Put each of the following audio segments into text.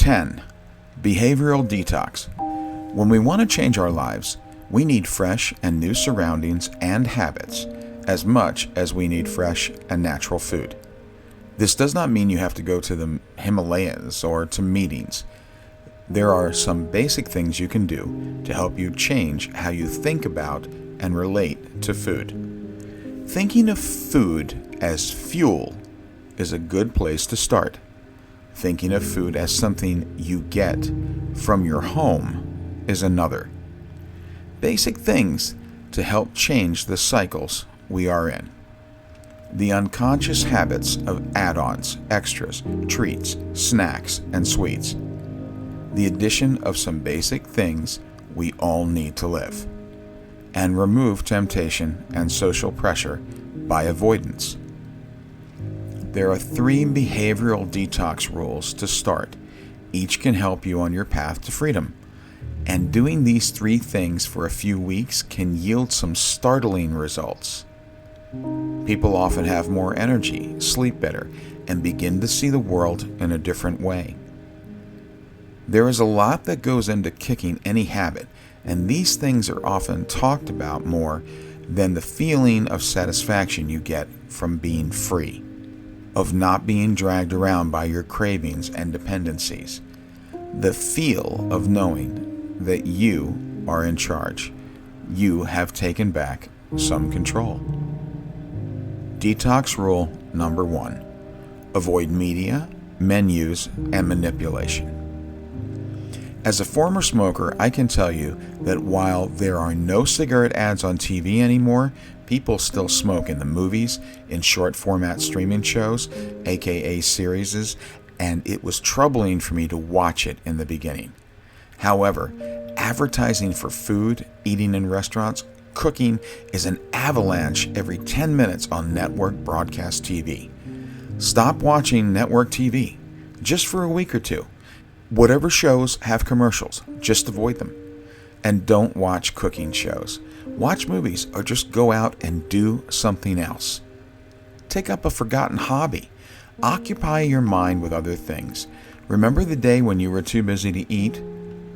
10. Behavioral detox. When we want to change our lives, we need fresh and new surroundings and habits as much as we need fresh and natural food. This does not mean you have to go to the Himalayas or to meetings. There are some basic things you can do to help you change how you think about and relate to food. Thinking of food as fuel is a good place to start. Thinking of food as something you get from your home is another. Basic things to help change the cycles we are in. The unconscious habits of add-ons, extras, treats, snacks, and sweets. The addition of some basic things we all need to live. And remove temptation and social pressure by avoidance. There are 3 behavioral detox rules to start. Each can help you on your path to freedom. And doing these 3 things for a few weeks can yield some startling results. People often have more energy, sleep better, and begin to see the world in a different way. There is a lot that goes into kicking any habit, and these things are often talked about more than the feeling of satisfaction you get from being free, of not being dragged around by your cravings and dependencies, the feel of knowing that you are in charge. You have taken back some control. Detox rule number 1. Avoid media, menus, and manipulation. As a former smoker, I can tell you that while there are no cigarette ads on TV anymore, people still smoke in the movies, in short format streaming shows, aka series, and it was troubling for me to watch it in the beginning. However, advertising for food, eating in restaurants, cooking is an avalanche every 10 minutes on network broadcast TV. Stop watching network TV, just for a week or two. Whatever shows have commercials, just avoid them. And don't watch cooking shows. Watch movies or just go out and do something else. Take up a forgotten hobby. Occupy your mind with other things. Remember the day when you were too busy to eat?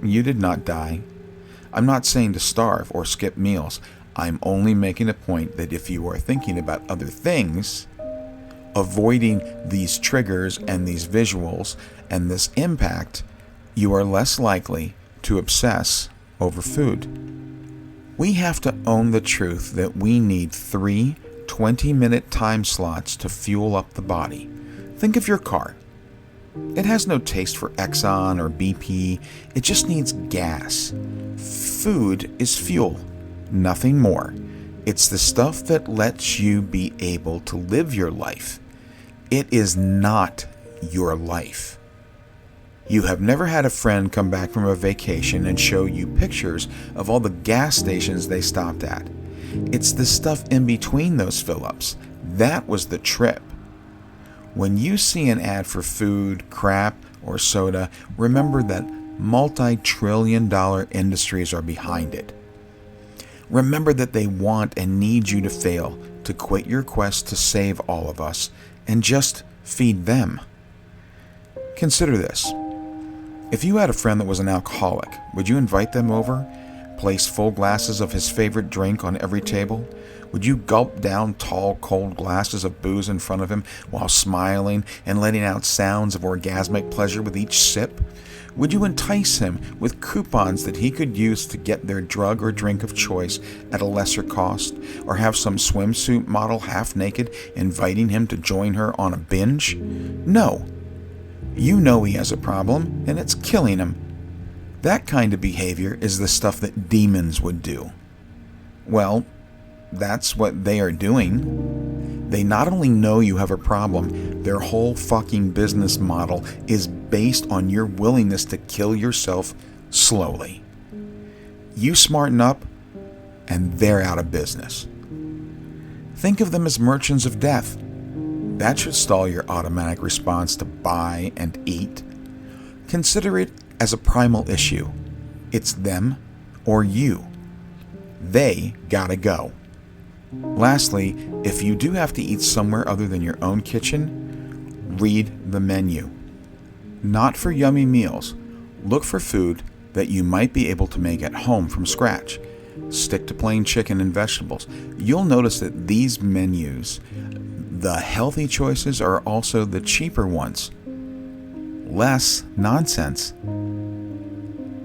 You did not die. I'm not saying to starve or skip meals. I'm only making a point that if you are thinking about other things, avoiding these triggers and these visuals and this impact, you are less likely to obsess over food. We have to own the truth that we need 3 20-minute time slots to fuel up the body. Think of your car. It has no taste for Exxon or BP. It just needs gas. Food is fuel, nothing more. It's the stuff that lets you be able to live your life. It is not your life. You have never had a friend come back from a vacation and show you pictures of all the gas stations they stopped at. It's the stuff in between those fill-ups. That was the trip. When you see an ad for food, crap, or soda, remember that multi-trillion-dollar industries are behind it. Remember that they want and need you to fail, to quit your quest to save all of us, and just feed them. Consider this. If you had a friend that was an alcoholic, would you invite them over? Place full glasses of his favorite drink on every table? Would you gulp down tall, cold glasses of booze in front of him while smiling and letting out sounds of orgasmic pleasure with each sip? Would you entice him with coupons that he could use to get their drug or drink of choice at a lesser cost? Or have some swimsuit model half naked inviting him to join her on a binge? No. You know he has a problem, and it's killing him. That kind of behavior is the stuff that demons would do. Well, that's what they are doing. They not only know you have a problem, their whole fucking business model is based on your willingness to kill yourself slowly. You smarten up, and they're out of business. Think of them as merchants of death. That should stall your automatic response to buy and eat. Consider it as a primal issue. It's them or you. They gotta go. Lastly, if you do have to eat somewhere other than your own kitchen, read the menu. not for yummy meals. Look for food that you might be able to make at home from scratch. Stick to plain chicken and vegetables. You'll notice that these menus, the healthy choices, are also the cheaper ones. Less nonsense.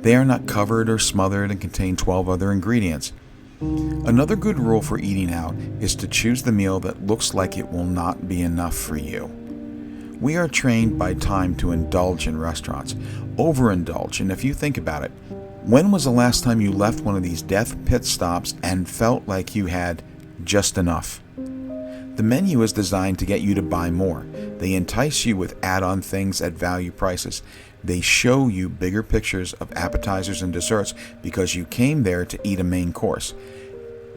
They are not covered or smothered and contain 12 other ingredients. Another good rule for eating out is to choose the meal that looks like it will not be enough for you. We are trained by time to indulge in restaurants, overindulge, and if you think about it, when was the last time you left one of these death pit stops and felt like you had just enough? The menu is designed to get you to buy more. They entice you with add-on things at value prices. They show you bigger pictures of appetizers and desserts because you came there to eat a main course.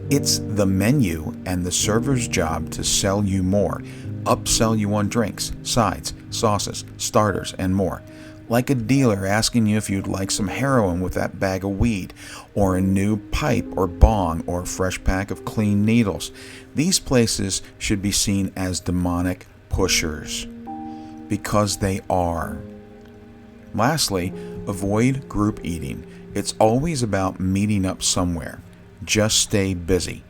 It's the menu and the server's job to sell you more, upsell you on drinks, sides, sauces, starters, and more. Like a dealer asking you if you'd like some heroin with that bag of weed, or a new pipe or bong, or a fresh pack of clean needles. These places should be seen as demonic pushers, because they are. Lastly, avoid group eating. It's always about meeting up somewhere. Just stay busy.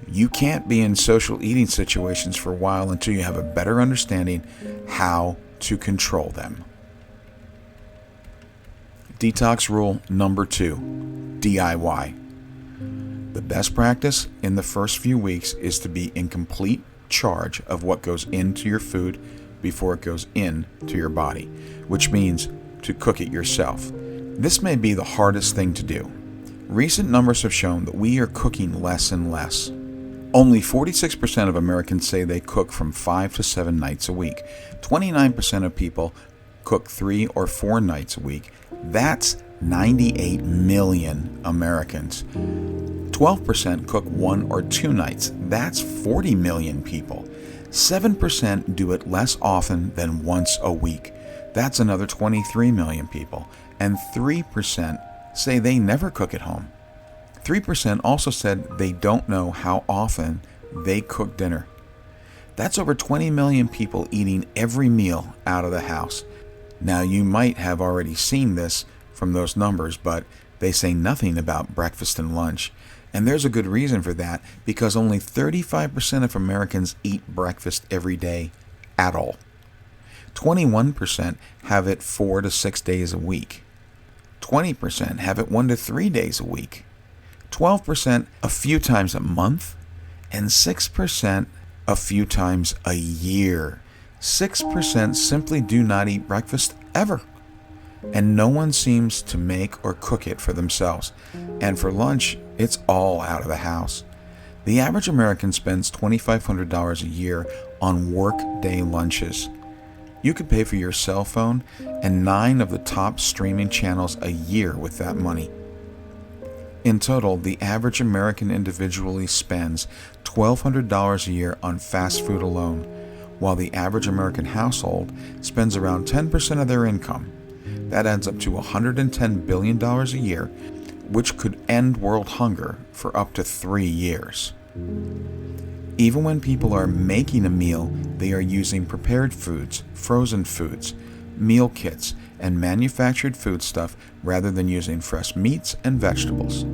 You can't be in social eating situations for a while until you have a better understanding how to control them. Detox rule number 2, DIY. The best practice in the first few weeks is to be in complete charge of what goes into your food before it goes into your body, which means to cook it yourself. This may be the hardest thing to do. Recent numbers have shown that we are cooking less and less. Only 46% of Americans say they cook from 5 to 7 nights a week. 29% of people cook 3 or 4 nights a week. That's 98 million Americans. 12% cook 1 or 2 nights. That's 40 million people. 7% do it less often than once a week. That's another 23 million people. And 3% say they never cook at home. 3% also said they don't know how often they cook dinner. That's over 20 million people eating every meal out of the house. Now, you might have already seen this from those numbers, but they say nothing about breakfast and lunch. And there's a good reason for that, because only 35% of Americans eat breakfast every day at all. 21% have it 4 to 6 days a week. 20% have it 1 to 3 days a week. 12% a few times a month, and 6% a few times a year. 6% simply do not eat breakfast ever, and no one seems to make or cook it for themselves. And for lunch, it's all out of the house. The average American spends $2,500 a year on work-day lunches. You could pay for your cell phone and 9 of the top streaming channels a year with that money. In total, the average American individually spends $1,200 a year on fast food alone, while the average American household spends around 10% of their income. That adds up to $110 billion a year, which could end world hunger for up to 3 years. Even when people are making a meal, they are using prepared foods, frozen foods, meal kits, and manufactured foodstuff rather than using fresh meats and vegetables.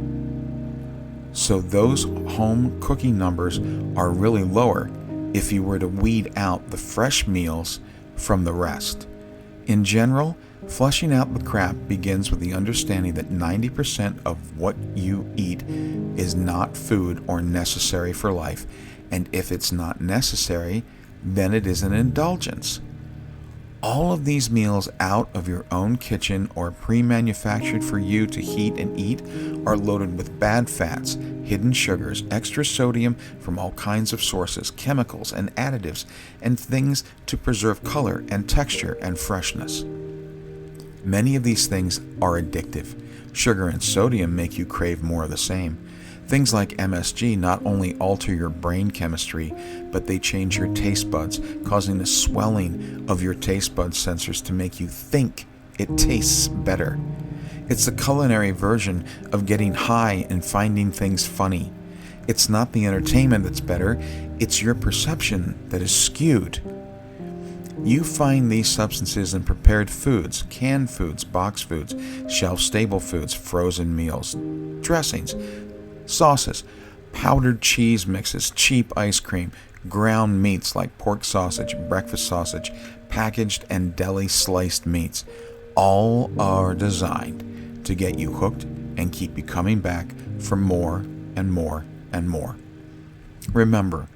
So those home cooking numbers are really lower if you were to weed out the fresh meals from the rest. In general, flushing out the crap begins with the understanding that 90% of what you eat is not food or necessary for life, and if it's not necessary, then it is an indulgence. All of these meals out of your own kitchen or pre-manufactured for you to heat and eat are loaded with bad fats, hidden sugars, extra sodium from all kinds of sources, chemicals and additives, and things to preserve color and texture and freshness. Many of these things are addictive. Sugar and sodium make you crave more of the same. Things like MSG not only alter your brain chemistry, but they change your taste buds, causing a swelling of your taste bud sensors to make you think it tastes better. It's the culinary version of getting high and finding things funny. It's not the entertainment that's better, it's your perception that is skewed. You find these substances in prepared foods, canned foods, boxed foods, shelf-stable foods, frozen meals, dressings, sauces, powdered cheese mixes, cheap ice cream, ground meats like pork sausage, breakfast sausage, packaged and deli sliced meats. All are designed to get you hooked and keep you coming back for more and more and more. Remember,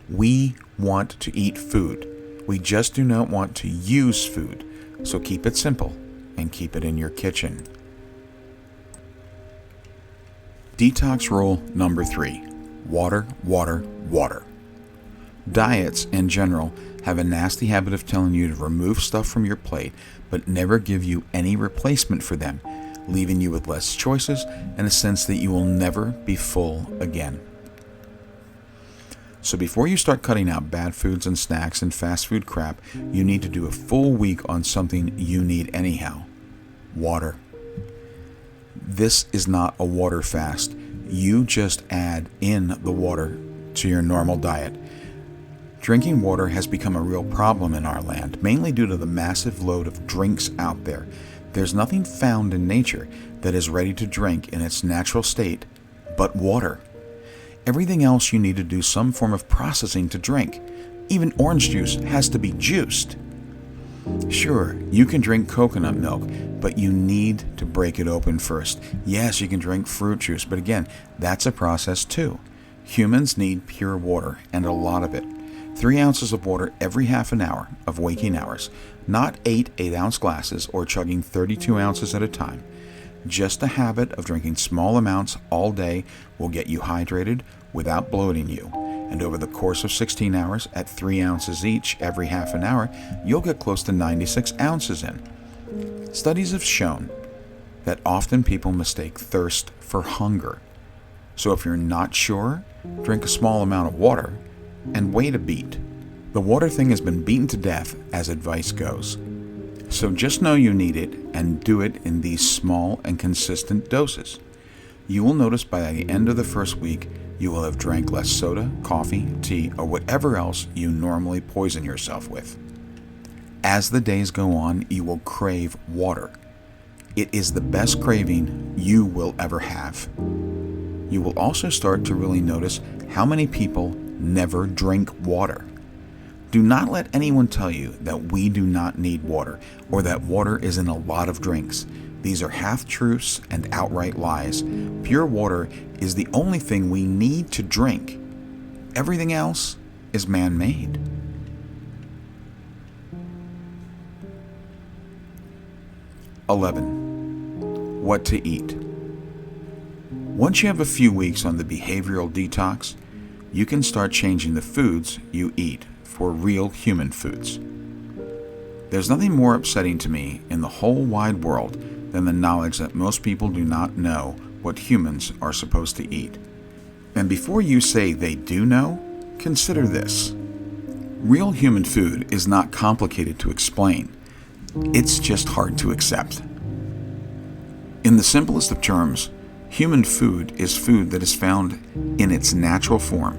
we want to eat food. We just do not want to use food. So keep it simple and keep it in your kitchen. Detox rule number 3. Water, water, water. Diets, in general, have a nasty habit of telling you to remove stuff from your plate, but never give you any replacement for them, leaving you with less choices and a sense that you will never be full again. So before you start cutting out bad foods and snacks and fast food crap, you need to do a full week on something you need anyhow. Water. This is not a water fast. You just add in the water to your normal diet. Drinking water has become a real problem in our land, mainly due to the massive load of drinks out there. There's nothing found in nature that is ready to drink in its natural state but water. Everything else you need to do some form of processing to drink. Even orange juice has to be juiced. Sure, you can drink coconut milk, but you need to break it open first. Yes, you can drink fruit juice, but again, that's a process too. Humans need pure water, and a lot of it. 3 ounces of water every half an hour of waking hours, not 8 8-ounce glasses or chugging 32 ounces at a time. Just a habit of drinking small amounts all day will get you hydrated without bloating you. And over the course of 16 hours, at 3 ounces each every half an hour, you'll get close to 96 ounces in. Studies have shown that often people mistake thirst for hunger. So if you're not sure, drink a small amount of water and wait a beat. The water thing has been beaten to death as advice goes. So just know you need it and do it in these small and consistent doses. You will notice by the end of the first week, you will have drank less soda, coffee, tea, or whatever else you normally poison yourself with. As the days go on, you will crave water. It is the best craving you will ever have. You will also start to really notice how many people never drink water. Do not let anyone tell you that we do not need water or that water is in a lot of drinks. These are half-truths and outright lies. Pure water is the only thing we need to drink. Everything else is man-made. What to eat. Once you have a few weeks on the behavioral detox, you can start changing the foods you eat for real human foods. There's nothing more upsetting to me in the whole wide world than the knowledge that most people do not know what humans are supposed to eat. And before you say they do know, consider this. Real human food is not complicated to explain. It's just hard to accept. In the simplest of terms, human food is food that is found in its natural form.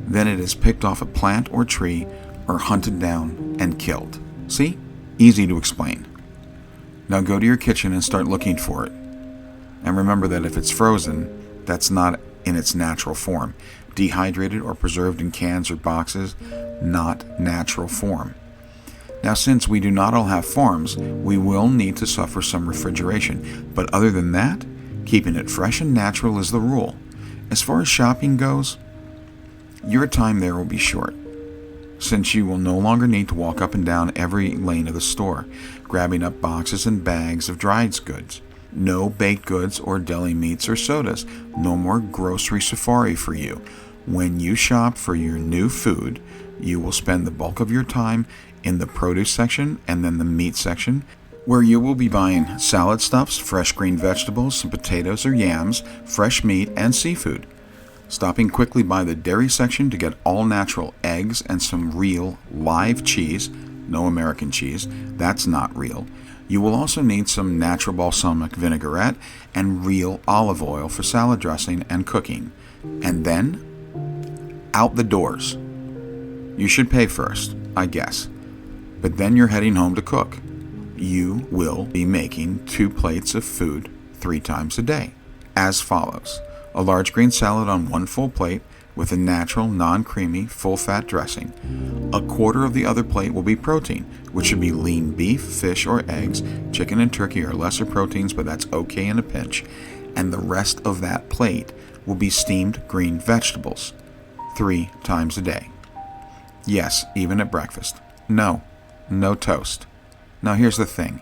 Then it is picked off a plant or tree or hunted down and killed. See? Easy to explain. Now go to your kitchen and start looking for it. And remember that if it's frozen, that's not in its natural form. Dehydrated or preserved in cans or boxes, not natural form. Now, since we do not all have farms, we will need to suffer some refrigeration. But other than that, keeping it fresh and natural is the rule. As far as shopping goes, your time there will be short, since you will no longer need to walk up and down every lane of the store, grabbing up boxes and bags of dried goods. No baked goods or deli meats or sodas. No more grocery safari for you. When you shop for your new food, you will spend the bulk of your time in the produce section and then the meat section, where you will be buying salad stuffs, fresh green vegetables, some potatoes or yams, fresh meat, and seafood. Stopping quickly by the dairy section to get all natural eggs and some real live cheese. No American cheese, that's not real. You will also need some natural balsamic vinaigrette and real olive oil for salad dressing and cooking. And then, out the doors. You should pay first, I guess. but then you're heading home to cook. You will be making 2 plates of food 3 times a day, as follows: a large green salad on 1 full plate with a natural, non-creamy, full-fat dressing. A quarter of the other plate will be protein, which should be lean beef, fish, or eggs. Chicken and turkey are lesser proteins, but that's okay in a pinch. And the rest of that plate will be steamed green vegetables 3 times a day. Yes, even at breakfast. No toast. Now here's the thing.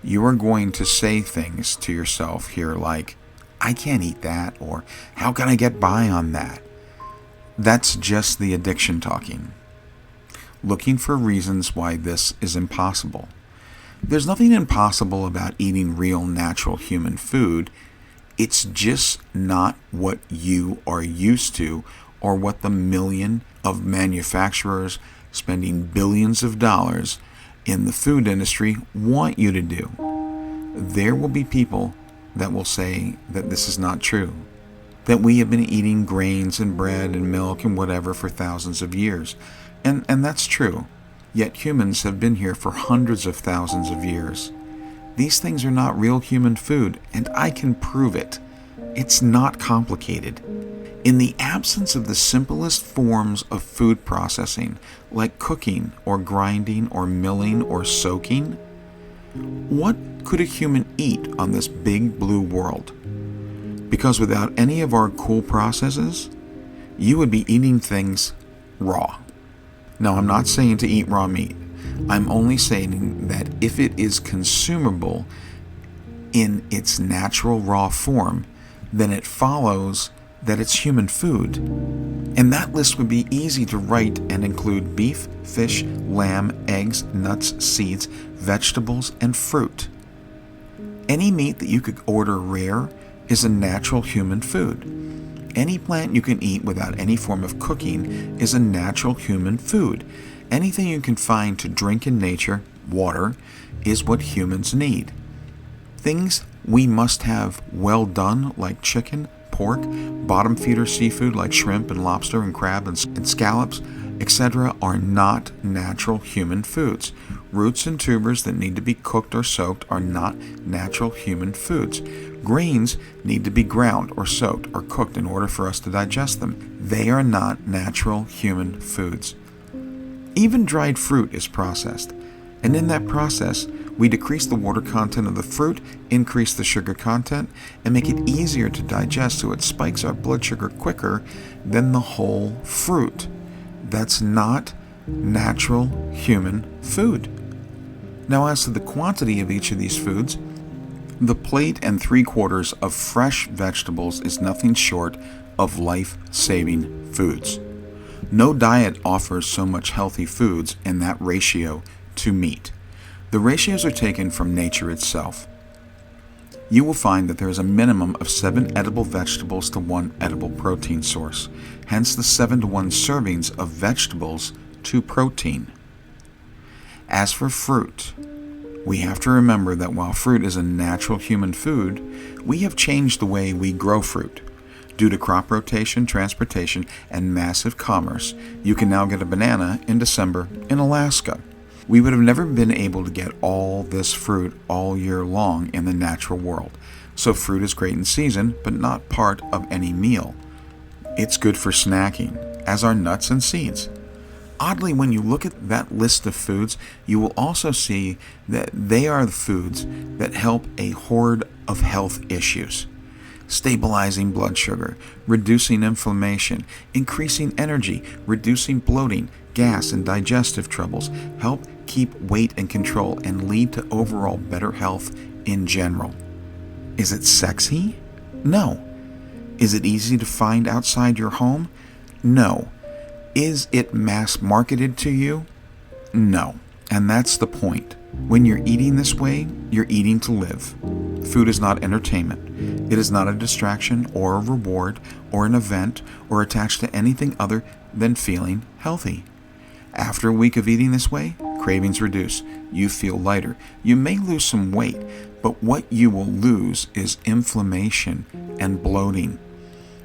You are going to say things to yourself here like, I can't eat that, or how can I get by on that? That's just the addiction talking, looking for reasons why this is impossible. There's nothing impossible about eating real, natural human food. It's just not what you are used to, or what the million of manufacturers spending billions of dollars in the food industry want you to do. There will be people that will say that this is not true, that we have been eating grains and bread and milk and whatever for thousands of years. And that's true. Yet humans have been here for hundreds of thousands of years. These things are not real human food, and I can prove it. It's not complicated. In the absence of the simplest forms of food processing, like cooking or grinding or milling or soaking, what could a human eat on this big blue world? Because without any of our cool processes, you would be eating things raw. Now, I'm not saying to eat raw meat. I'm only saying that if it is consumable in its natural raw form, then it follows that it's human food. And that list would be easy to write and include beef, fish, lamb, eggs, nuts, seeds, vegetables, and fruit. Any meat that you could order rare is a natural human food. Any plant you can eat without any form of cooking is a natural human food. Anything you can find to drink in nature, water, is what humans need. Things we must have well done, like chicken, pork, bottom feeder seafood like shrimp and lobster and crab and scallops, etc., are not natural human foods. Roots and tubers that need to be cooked or soaked are not natural human foods. Grains need to be ground or soaked or cooked in order for us to digest them. They are not natural human foods. Even dried fruit is processed, and in that process, we decrease the water content of the fruit, increase the sugar content, and make it easier to digest so it spikes our blood sugar quicker than the whole fruit. That's not natural human food. Now, as to the quantity of each of these foods, the plate and 3/4 of fresh vegetables is nothing short of life-saving foods. No diet offers so much healthy foods in that ratio to meat. The ratios are taken from nature itself. You will find that there is a minimum of 7 edible vegetables to 1 edible protein source, hence the 7-to-1 servings of vegetables to protein. As for fruit, we have to remember that while fruit is a natural human food, we have changed the way we grow fruit. Due to crop rotation, transportation, and massive commerce, you can now get a banana in December in Alaska. We would have never been able to get all this fruit all year long in the natural world. So fruit is great in season, but not part of any meal. It's good for snacking, as are nuts and seeds. Oddly, when you look at that list of foods, you will also see that they are the foods that help a horde of health issues. Stabilizing blood sugar, reducing inflammation, increasing energy, reducing bloating, gas, and digestive troubles, help keep weight in control, and lead to overall better health in general. Is it sexy? No. Is it easy to find outside your home? No. Is it mass marketed to you? No. And that's the point. When you're eating this way, you're eating to live. Food is not entertainment. It is not a distraction or a reward or an event or attached to anything other than feeling healthy. After a week of eating this way, cravings reduce. You feel lighter. You may lose some weight, but what you will lose is inflammation and bloating.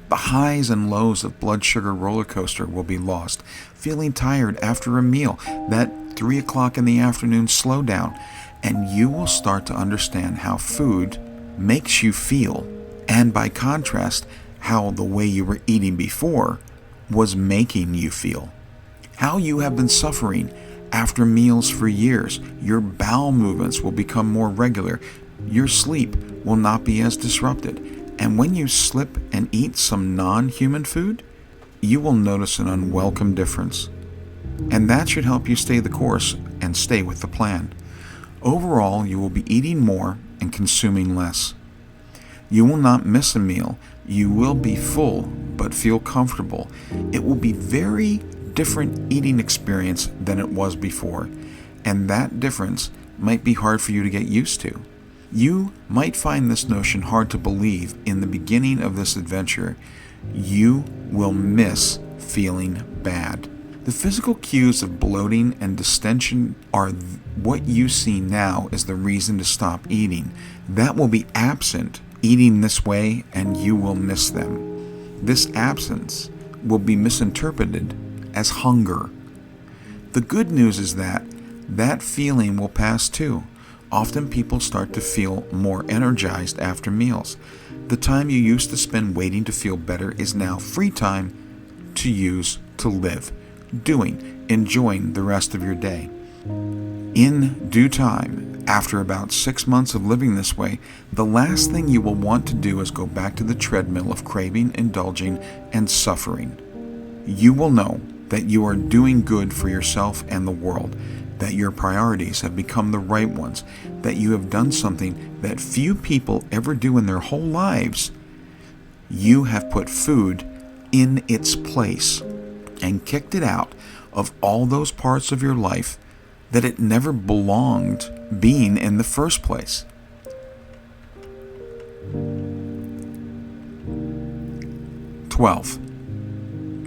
The highs and lows of blood sugar roller coaster will be lost. Feeling tired after a meal, that 3 o'clock in the afternoon, slow down, and you will start to understand how food makes you feel, and by contrast, how the way you were eating before was making you feel. How you have been suffering after meals for years. Your bowel movements will become more regular. Your sleep will not be as disrupted. And when you slip and eat some non-human food, you will notice an unwelcome difference. And that should help you stay the course and stay with the plan. Overall, you will be eating more and consuming less. You will not miss a meal. You will be full, but feel comfortable. It will be very different eating experience than it was before, and that difference might be hard for you to get used to. You might find this notion hard to believe in the beginning of this adventure. You will miss feeling bad. The physical cues of bloating and distension are what you see now as the reason to stop eating. That will be absent eating this way, and you will miss them. This absence will be misinterpreted as hunger. The good news is that that feeling will pass too. Often people start to feel more energized after meals. The time you used to spend waiting to feel better is now free time to use to live, doing, enjoying the rest of your day. In due time, after about 6 months of living this way, the last thing you will want to do is go back to the treadmill of craving, indulging, and suffering. You will know that you are doing good for yourself and the world, that your priorities have become the right ones, that you have done something that few people ever do in their whole lives. You have put food in its place and kicked it out of all those parts of your life that it never belonged being in the first place.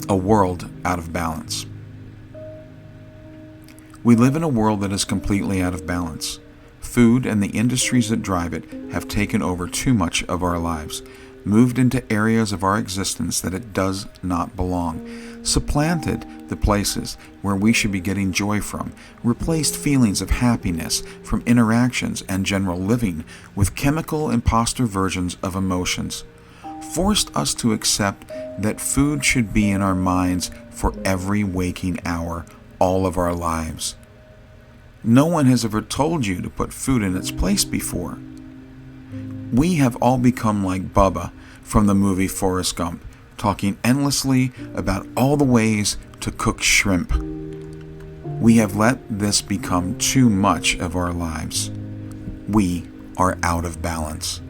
A world out of balance. We live in a world that is completely out of balance. Food and the industries that drive it have taken over too much of our lives, moved into areas of our existence that it does not belong, supplanted the places where we should be getting joy from, replaced feelings of happiness from interactions and general living with chemical imposter versions of emotions, forced us to accept that food should be in our minds for every waking hour, all of our lives. No one has ever told you to put food in its place before. We have all become like Bubba from the movie Forrest Gump, talking endlessly about all the ways to cook shrimp. We have let this become too much of our lives. We are out of balance.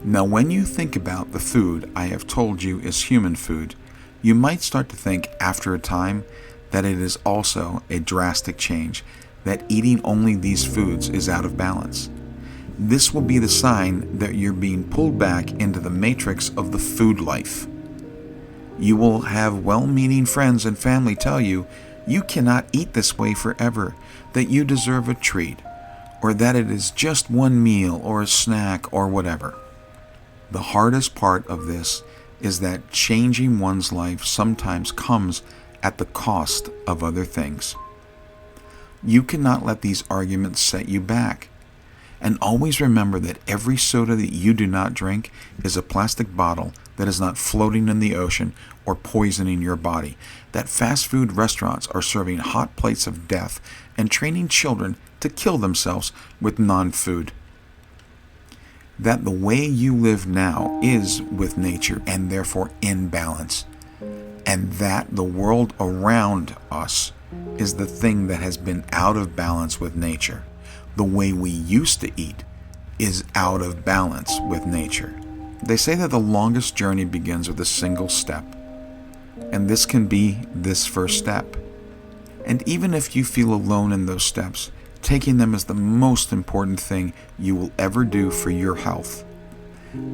Now, when you think about the food I have told you is human food, you might start to think after a time that it is also a drastic change, that eating only these foods is out of balance. This will be the sign that you're being pulled back into the matrix of the food life. You will have well-meaning friends and family tell you you cannot eat this way forever, that you deserve a treat, or that it is just one meal or a snack or whatever. The hardest part of this is that changing one's life sometimes comes at the cost of other things. You cannot let these arguments set you back. And always remember that every soda that you do not drink is a plastic bottle that is not floating in the ocean or poisoning your body. That fast food restaurants are serving hot plates of death and training children to kill themselves with non-food. That the way you live now is with nature and therefore in balance. And that the world around us is the thing that has been out of balance with nature. The way we used to eat is out of balance with nature. They say that the longest journey begins with a single step, and this can be this first step. And even if you feel alone in those steps, taking them is the most important thing you will ever do for your health.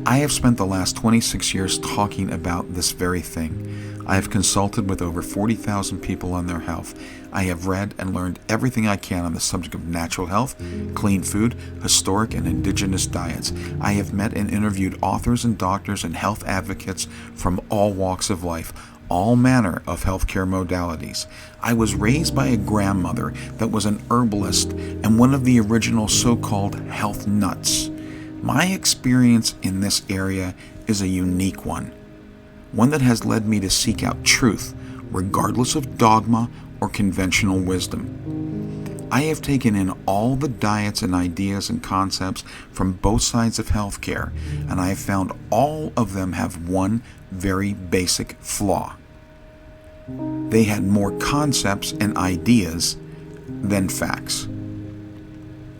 I have spent the last 26 years talking about this very thing. I have consulted with over 40,000 people on their health. I have read and learned everything I can on the subject of natural health, clean food, historic and indigenous diets. I have met and interviewed authors and doctors and health advocates from all walks of life, all manner of healthcare modalities. I was raised by a grandmother that was an herbalist and one of the original so-called health nuts. My experience in this area is a unique one that has led me to seek out truth, regardless of dogma or conventional wisdom. I have taken in all the diets and ideas and concepts from both sides of healthcare, and I have found all of them have one very basic flaw. They had more concepts and ideas than facts.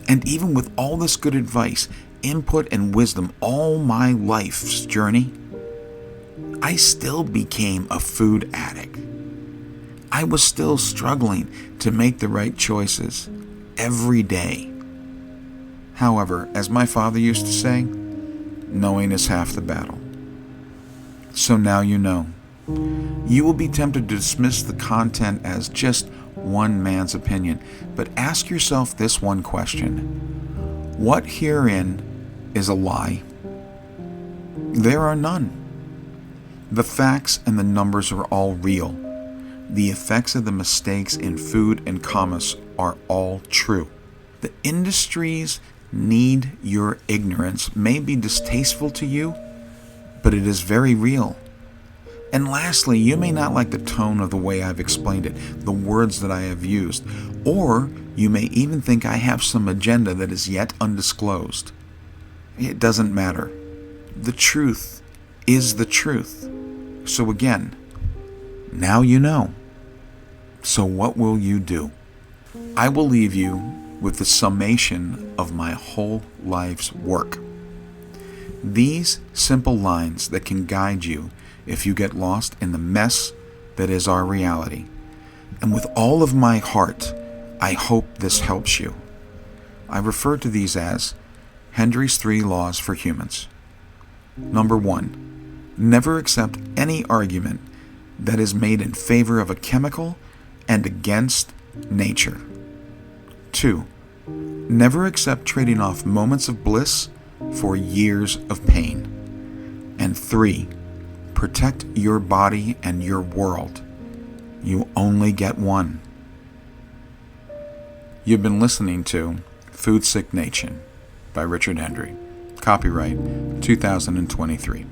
And even with all this good advice, input, and wisdom all my life's journey, I still became a food addict. I was still struggling to make the right choices every day. However, as my father used to say, knowing is half the battle. So now you know. You will be tempted to dismiss the content as just one man's opinion, but ask yourself this one question: what herein is a lie? There are none. The facts and the numbers are all real. The effects of the mistakes in food and commerce are all true. The industries need your ignorance may be distasteful to you, but it is very real. And lastly, you may not like the tone of the way I've explained it, the words that I have used, or you may even think I have some agenda that is yet undisclosed. It doesn't matter. The truth is the truth. So again, now you know. So what will you do? I will leave you with the summation of my whole life's work. These simple lines that can guide you if you get lost in the mess that is our reality. And with all of my heart, I hope this helps you. I refer to these as Hendry's 3 laws for humans. Number 1, never accept any argument that is made in favor of a chemical and against nature. 2, never accept trading off moments of bliss for years of pain. And 3, protect your body and your world. You only get one. You've been listening to Food Sick Nation by Richard Hendry. Copyright 2023.